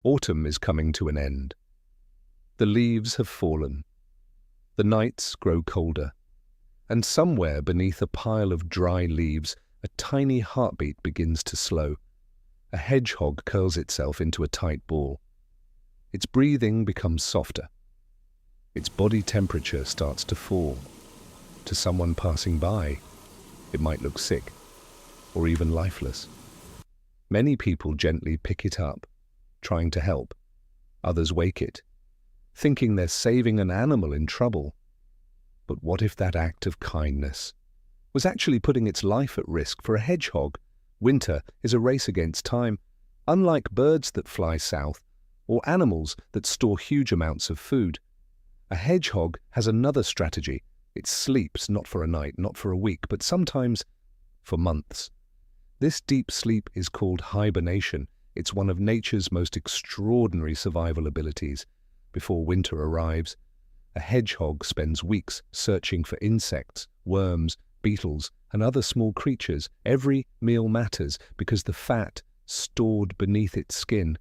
Autumn is coming to an end. The leaves have fallen. The nights grow colder. And somewhere beneath a pile of dry leaves, a tiny heartbeat begins to slow. A hedgehog curls itself into a tight ball. Its breathing becomes softer. Its body temperature starts to fall. To someone passing by, it might look sick, or even lifeless. Many people gently pick it up, trying to help. Others wake it, thinking they're saving an animal in trouble. But what if that act of kindness was actually putting its life at risk? For a hedgehog, winter is a race against time. Unlike birds that fly south, or animals that store huge amounts of food, a hedgehog has another strategy. It sleeps not for a night, not for a week, but sometimes for months. This deep sleep is called hibernation. It's one of nature's most extraordinary survival abilities. Before winter arrives, a hedgehog spends weeks searching for insects, worms, beetles, and other small creatures. Every meal matters because the fat stored beneath its skin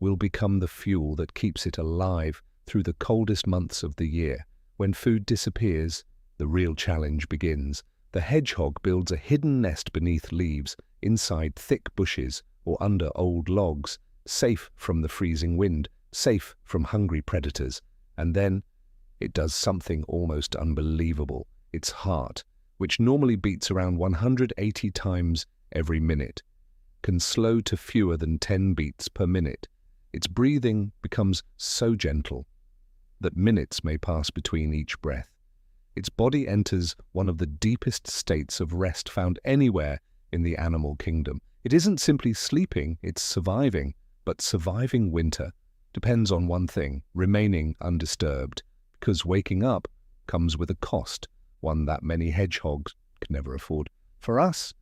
will become the fuel that keeps it alive through the coldest months of the year. When food disappears, the real challenge begins. The hedgehog builds a hidden nest beneath leaves, inside thick bushes or under old logs, safe from the freezing wind, safe from hungry predators. And then it does something almost unbelievable. Its heart, which normally beats around 180 times every minute, can slow to fewer than 10 beats per minute. Its breathing becomes so gentle that minutes may pass between each breath. Its body enters one of the deepest states of rest found anywhere in the animal kingdom. It isn't simply sleeping, it's surviving. But surviving winter depends on one thing: remaining undisturbed. Because waking up comes with a cost, one that many hedgehogs can never afford. For us,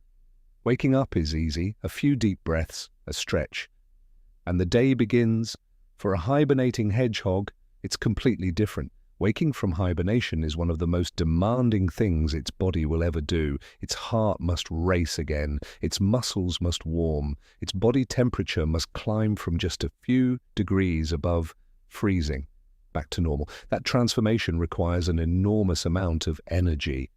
waking up is easy: a few deep breaths, a stretch, and the day begins. For a hibernating hedgehog, it's completely different. Waking from hibernation is one of the most demanding things its body will ever do. Its heart must race again, its muscles must warm, its body temperature must climb from just a few degrees above freezing back to normal. That transformation requires an enormous amount of energy.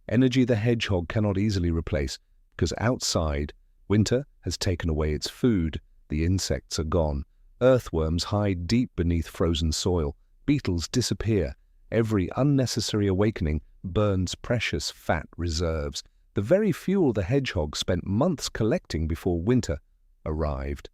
Energy the hedgehog cannot easily replace, because outside, winter has taken away its food. The insects are gone. Earthworms hide deep beneath frozen soil. Beetles disappear. Every unnecessary awakening burns precious fat reserves, the very fuel the hedgehog spent months collecting before winter arrived.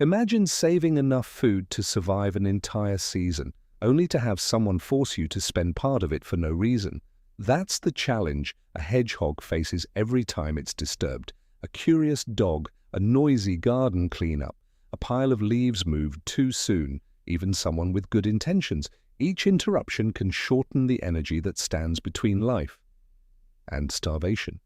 Imagine saving enough food to survive an entire season, only to have someone force you to spend part of it for no reason. That's the challenge a hedgehog faces every time it's disturbed. A curious dog, a noisy garden cleanup, a pile of leaves moved too soon, even someone with good intentions. Each interruption can shorten the energy that stands between life and starvation.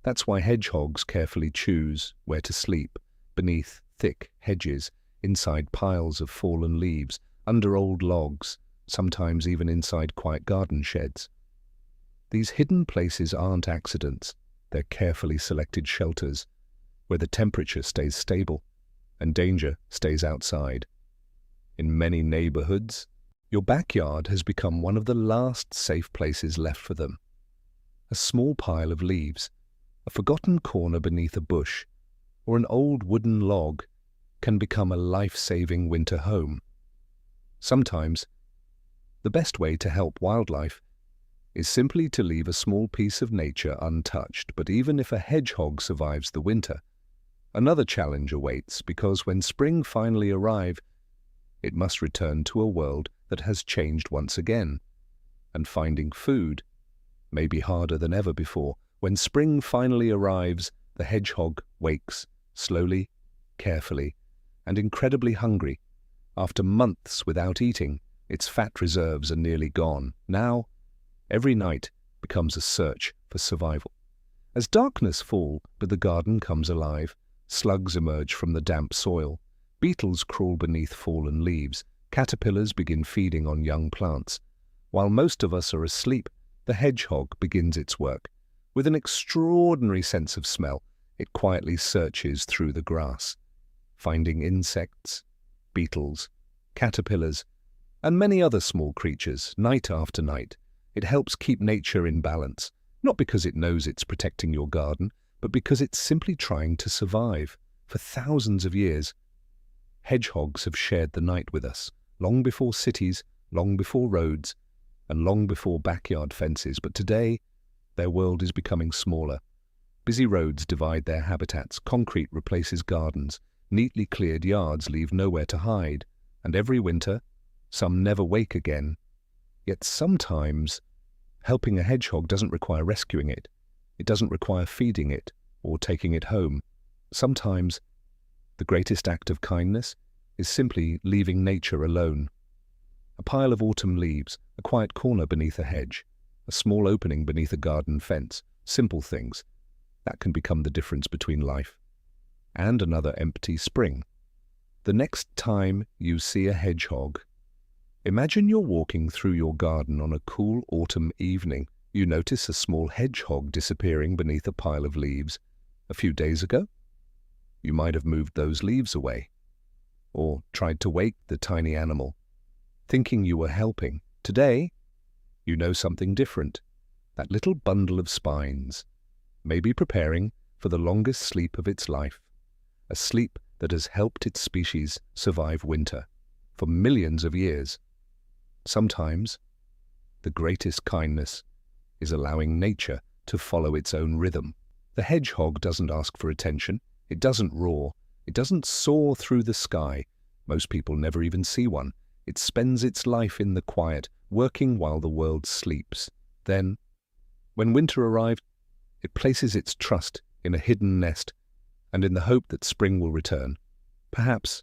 That's why hedgehogs carefully choose where to sleep: beneath thick hedges, inside piles of fallen leaves, under old logs, sometimes even inside quiet garden sheds. These hidden places aren't accidents. They're carefully selected shelters where the temperature stays stable and danger stays outside. In many neighborhoods, your backyard has become one of the last safe places left for them. A small pile of leaves, a forgotten corner beneath a bush, or an old wooden log can become a life-saving winter home. Sometimes, the best way to help wildlife is simply to leave a small piece of nature untouched. But even if a hedgehog survives the winter, another challenge awaits, because when spring finally arrives, it must return to a world that has changed once again. And finding food may be harder than ever before. When spring finally arrives, the hedgehog wakes, slowly, carefully, and incredibly hungry. After months without eating, its fat reserves are nearly gone. Now, every night becomes a search for survival. As darkness falls, but the garden comes alive. Slugs emerge from the damp soil. Beetles crawl beneath fallen leaves. Caterpillars begin feeding on young plants. While most of us are asleep, the hedgehog begins its work. With an extraordinary sense of smell, it quietly searches through the grass, finding insects, beetles, caterpillars, and many other small creatures, night after night. It helps keep nature in balance, not because it knows it's protecting your garden, but because it's simply trying to survive. For thousands of years, hedgehogs have shared the night with us, long before cities, long before roads, and long before backyard fences. But today, their world is becoming smaller. Busy roads divide their habitats, concrete replaces gardens, neatly cleared yards leave nowhere to hide, and every winter, some never wake again. Yet sometimes, helping a hedgehog doesn't require rescuing it. It doesn't require feeding it or taking it home. Sometimes, the greatest act of kindness is simply leaving nature alone. A pile of autumn leaves, a quiet corner beneath a hedge, a small opening beneath a garden fence, simple things that can become the difference between life and another empty spring. The next time you see a hedgehog, imagine you're walking through your garden on a cool autumn evening. You notice a small hedgehog disappearing beneath a pile of leaves. A few days ago, you might have moved those leaves away, or tried to wake the tiny animal, thinking you were helping. Today, you know something different. That little bundle of spines may be preparing for the longest sleep of its life, a sleep that has helped its species survive winter for millions of years. Sometimes, the greatest kindness is allowing nature to follow its own rhythm. The hedgehog doesn't ask for attention. It doesn't roar. It doesn't soar through the sky. Most people never even see one. It spends its life in the quiet, working while the world sleeps. Then, when winter arrives, it places its trust in a hidden nest and in the hope that spring will return. Perhaps,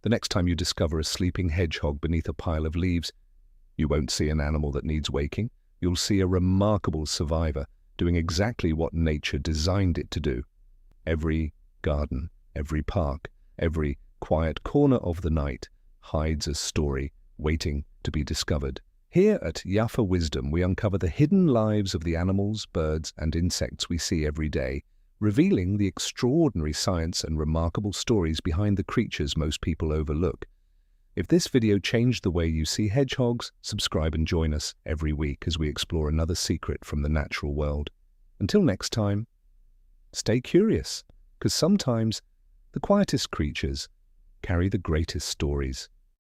the next time you discover a sleeping hedgehog beneath a pile of leaves, you won't see an animal that needs waking. You'll see a remarkable survivor doing exactly what nature designed it to do. Every garden, every park, every quiet corner of the night hides a story waiting to be discovered. Here at Yafa Wisdom, we uncover the hidden lives of the animals, birds, and insects we see every day, revealing the extraordinary science and remarkable stories behind the creatures most people overlook. If this video changed the way you see hedgehogs, subscribe and join us every week as we explore another secret from the natural world. Until next time, stay curious, because sometimes the quietest creatures carry the greatest stories.